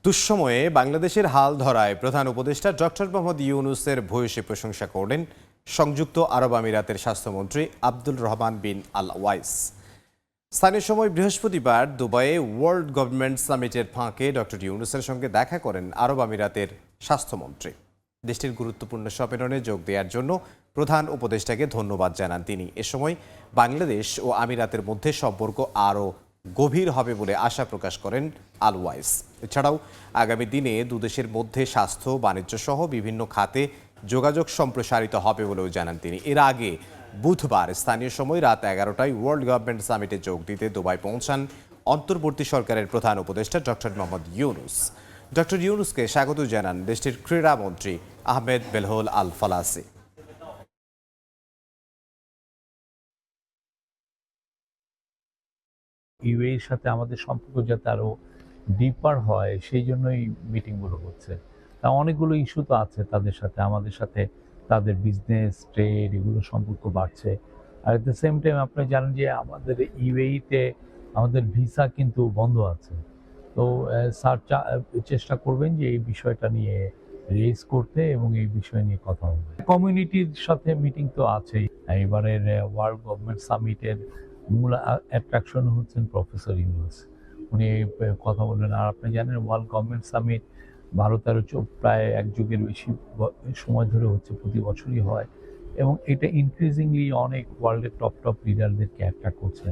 দুঃসময়ে বাংলাদেশের হাল ধরায় প্রধান উপদেষ্টা ডক্টর মোহাম্মদ ইউনূসের ভূয়সী প্রশংসা করলেন সংযুক্ত আরব আমিরাতের স্বাস্থ্যমন্ত্রী আব্দুল রহমান বিন আল ওয়াইস। স্থানীয় সময় বৃহস্পতিবার দুবাইয়ে ওয়ার্ল্ড গভর্নমেন্ট সামিটের ফাঁকে ডক্টর ইউনূসের সঙ্গে দেখা করেন আরব আমিরাতের স্বাস্থ্যমন্ত্রী। দেশটির গুরুত্বপূর্ণ সম্মেলনে যোগ দেওয়ার জন্য প্রধান উপদেষ্টাকে ধন্যবাদ জানান তিনি। এ সময় বাংলাদেশ ও আমিরাতের মধ্যে সম্পর্ক আরও গভীর হবে বলে আশা প্রকাশ করেন আল ওয়াইস। এছাড়াও আগামী দিনে দুদেশের মধ্যে স্বাস্থ্য, বাণিজ্য সহ বিভিন্ন খাতে যোগাযোগ সম্প্রসারিত হবে বলেও জানান তিনি। এর আগে বুধবার স্থানীয় সময় রাত 11টায় ওয়ার্ল্ড গভর্নমেন্ট সামিটে যোগ দিতে দুবাই পৌঁছান অন্তর্বর্তী সরকারের প্রধান উপদেষ্টা ডক্টর মোহাম্মদ ইউনূস। ডক্টর ইউনূসকে স্বাগত জানান দেশটির ক্রীড়ামন্ত্রী আহমেদ বেলহল আল ফালাসি। ইউএইর সাথে আমাদের সম্পর্ক যাতে আরো ডিপার হয় সেই জন্যই মিটিংগুলো হচ্ছে। তা অনেকগুলো ইস্যু তো আছে তাদের সাথে, আমাদের সাথে তাদের বিজনেস, ট্রেড এগুলো সম্পর্ক বাড়ছে। আর এট দ্য সেম টাইম আপনি জানেন যে আমাদের ইউএইতে আমাদের ভিসা কিন্তু বন্ধ আছে। তো স্যার চেষ্টা করবেন যে এই বিষয়টা নিয়ে রেজ করতে এবং এই বিষয় নিয়ে কথা হবে। কমিউনিটির সাথে মিটিং তো আছেই। এবারের ওয়ার্ল্ড গভর্নমেন্ট সামিটের মূল অ্যাট্রাকশন হচ্ছেন প্রফেসর ইউনূস। উনি কথা বললেন। আর আপনি জানেন ওয়ার্ল্ড গভর্নমেন্ট সামিট ভারতের প্রায় এক যুগের বেশি সময় ধরে হচ্ছে, প্রতি বছরই হয় এবং এটা ইনক্রিজিংলি অনেক ওয়ার্ল্ডের টপ লিডারদেরকে অ্যাট্রাক্ট করছে।